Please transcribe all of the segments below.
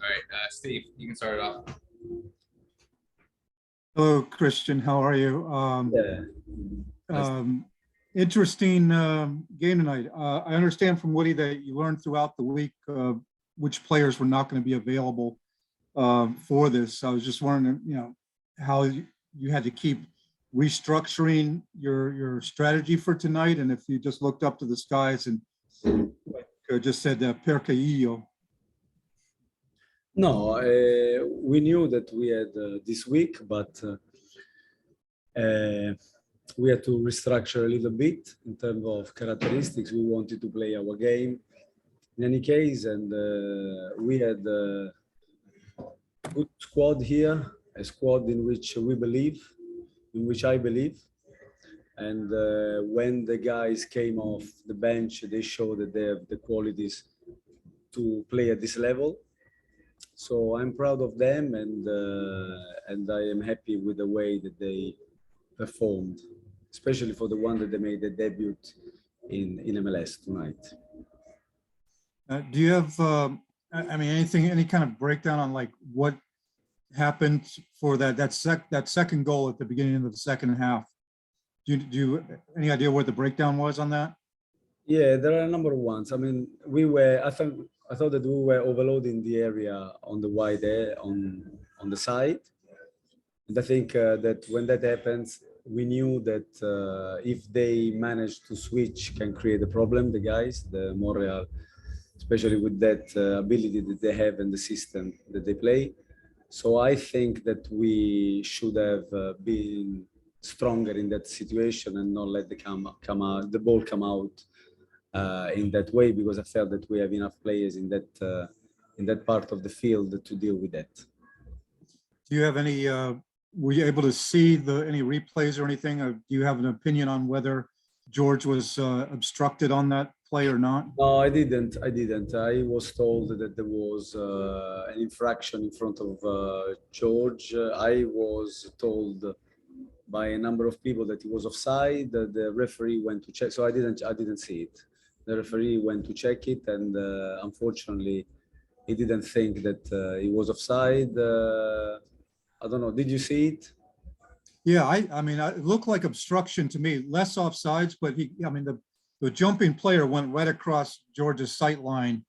All right, Steve, you can start it off. Hello, Christian. How are you? Interesting game tonight. I understand from Woody that you learned throughout the week which players were not going to be available for this. I was just wondering, how you had to keep restructuring your strategy for tonight, and if you just looked up to the skies and just said perché io. No, we knew that we had this week, but we had to restructure a little bit in terms of characteristics. We wanted to play our game in any case, and we had a good squad here, a squad in which we believe, in which I believe. And when the guys came off the bench, they showed that they have the qualities to play at this level. So I'm proud of them, and I am happy with the way that they performed, especially for the one that they made their debut in MLS tonight. Do you have, any kind of breakdown on like what happened for that second goal at the beginning of the second half? Do you any idea what the breakdown was on that? Yeah, there are a number of ones. I mean, I thought that we were overloading the area on the wide air on the side. And I think that when that happens, we knew that if they manage to switch, can create a problem, the guys, the Montréal, especially with that ability that they have and the system that they play. So I think that we should have been stronger in that situation and not let the ball come out in that way, because I felt that we have enough players in that part of the field to deal with that. Do you have any? Were you able to see any replays or anything? Or do you have an opinion on whether George was obstructed on that play or not? No, I didn't. I was told that there was an infraction in front of George. I was told by a number of people that he was offside. The referee went to check, so I didn't see it. The referee went to check it, and unfortunately, he didn't think that he was offside. I don't know. Did you see it? Yeah, I mean, it looked like obstruction to me. Less offsides, but the jumping player went right across George's sight line,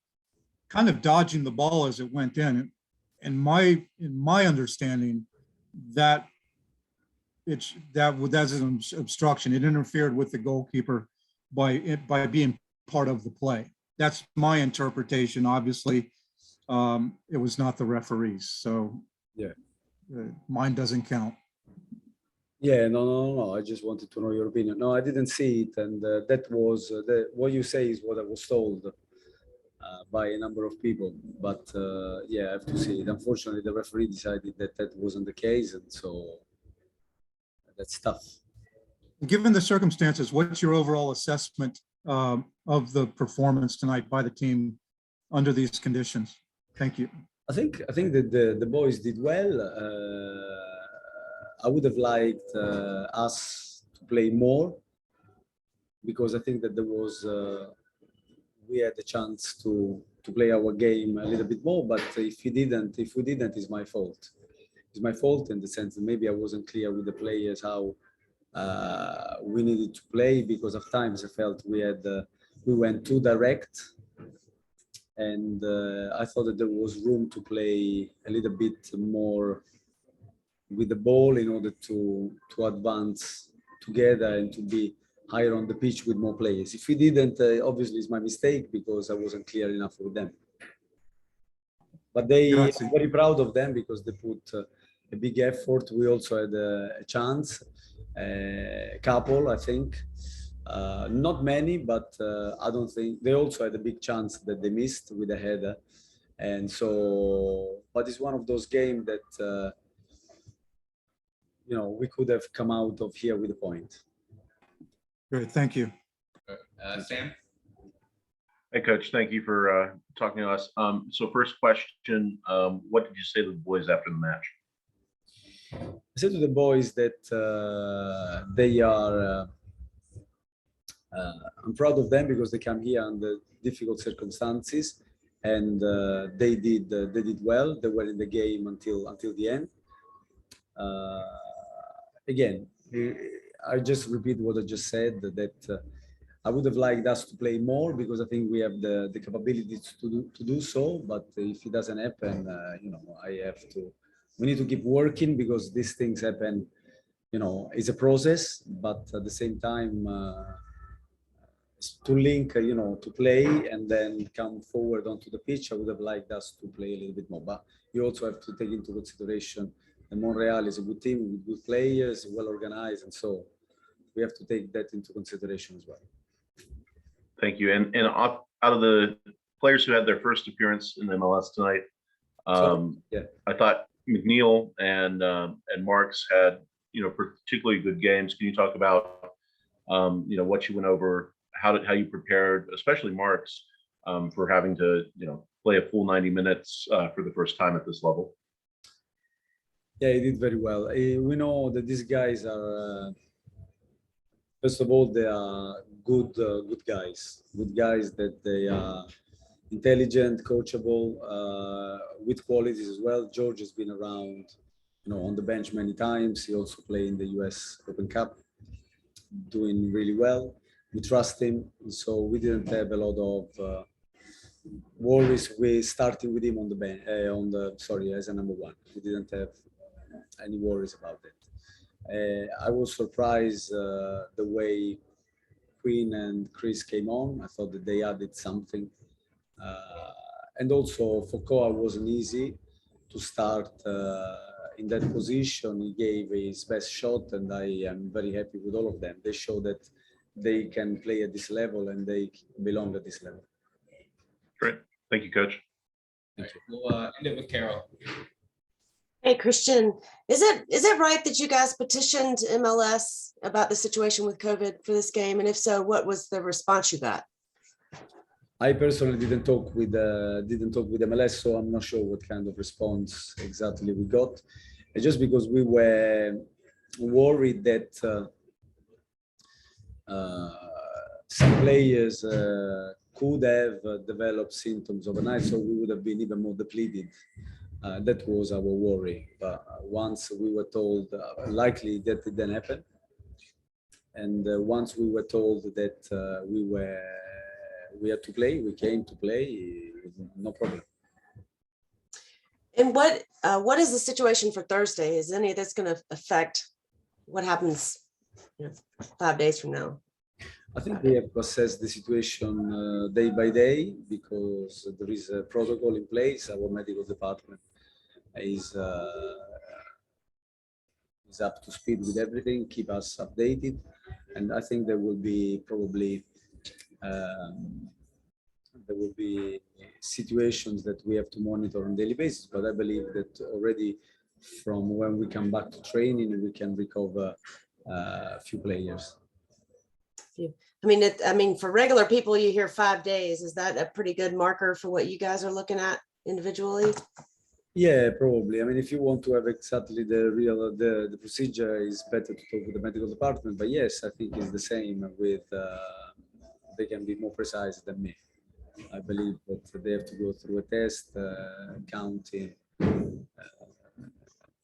kind of dodging the ball as it went in. In my understanding, that's an obstruction. It interfered with the goalkeeper by being part of the play. That's my interpretation. Obviously, it was not the referees. So yeah, mine doesn't count. Yeah, no. I just wanted to know your opinion. No, I didn't see it, and that was what you say is what I was told by a number of people. But yeah, I have to see it. Unfortunately, the referee decided that wasn't the case, and so that's tough. Given the circumstances, what's your overall assessment of the performance tonight by the team under these conditions? Thank you. I think that the boys did well. I would have liked us to play more, because I think that we had the chance to play our game a little bit more. But if we didn't, it's my fault. It's my fault in the sense that maybe I wasn't clear with the players how we needed to play, because of times I felt we went too direct, and I thought that there was room to play a little bit more with the ball in order to advance together and to be higher on the pitch with more players. If we didn't, obviously it's my mistake, because I wasn't clear enough with them. But I'm very proud of them, because they put a big effort. We also had a chance, a couple, I think. Not many, but I don't think they also had a big chance that they missed with the header. And so, but it's one of those games that we could have come out of here with a point. Great, thank you. Sam? Hey, Coach, thank you for talking to us. So first question, what did you say to the boys after the match? I said to the boys that they are, I'm proud of them, because they come here under difficult circumstances, and they did well. They were in the game until the end. Again, I just repeat what I just said, that I would have liked us to play more, because I think we have the capabilities to do so. But if it doesn't happen, we need to keep working, because these things happen. It's a process, but at the same time, to link, to play and then come forward onto the pitch. I would have liked us to play a little bit more, but you also have to take into consideration that Montreal is a good team with good players, well organized, and so we have to take that into consideration as well. Thank you. And out of the players who had their first appearance in the MLS tonight, Yeah, I thought McNeil and Marks had, particularly good games. Can you talk about, what you went over, how you prepared, especially Marks, for having to, play a full 90 minutes for the first time at this level? yeah, he did very well. We know that these guys are, first of all, they are good guys that they are intelligent, coachable, with qualities as well. George has been around, on the bench many times. He also played in the US Open Cup, doing really well. We trust him, so we didn't have a lot of worries. We starting with him on the bench, as a number one. We didn't have any worries about it. I was surprised the way Queen and Chris came on. I thought that they added something. And also for Koa wasn't easy to start in that position. He gave his best shot, and I am very happy with all of them. They show that they can play at this level and they belong at this level. Great. Thank you, Coach. We'll end it with Carol. Hey, Christian, is it right that you guys petitioned MLS about the situation with COVID for this game? And if so, what was the response you got? I personally didn't talk with MLS, so I'm not sure what kind of response exactly we got. It's just because we were worried that some players could have developed symptoms overnight, so we would have been even more depleted. That was our worry. But once we were told, likely that didn't happen, and once we were told that we had to play, we came to play, no problem. And what is the situation for Thursday? Is any of this going to affect what happens 5 days from now? I think we have to assess the situation day by day, because there is a protocol in place. Our medical department is up to speed with everything, keep us updated, and I think there will be probably situations that we have to monitor on a daily basis. But I believe that already from when we come back to training, we can recover a few players. I mean, for regular people, you hear 5 days. Is that a pretty good marker for what you guys are looking at individually? Yeah, probably. I mean, if you want to have exactly the procedure, is better to talk with the medical department. But yes, I think it's the same with, they can be more precise than me. I believe that they have to go through a test, counting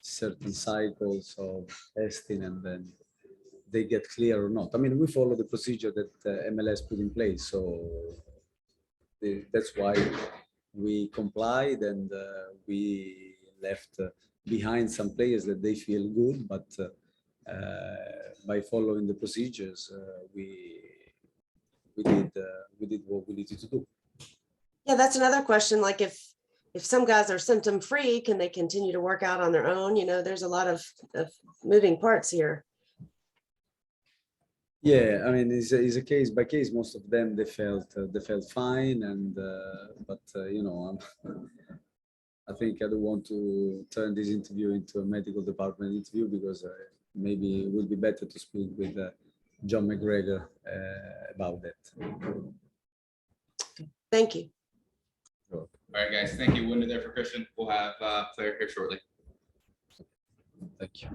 certain cycles of testing, and then they get clear or not. I mean, we follow the procedure that MLS put in place, so that's why we complied, and we left behind some players that they feel good, but by following the procedures, we did what we needed to do. Yeah, that's another question. Like if some guys are symptom free, can they continue to work out on their own? There's a lot of moving parts here. Yeah, I mean, it's a case by case. Most of them, they felt fine, and but I think I don't want to turn this interview into a medical department interview, because maybe it would be better to speak with John McGregor about that. Thank you. All right, guys. Thank you. We'll end it there for Christian. We'll have Claire here shortly. Thank you.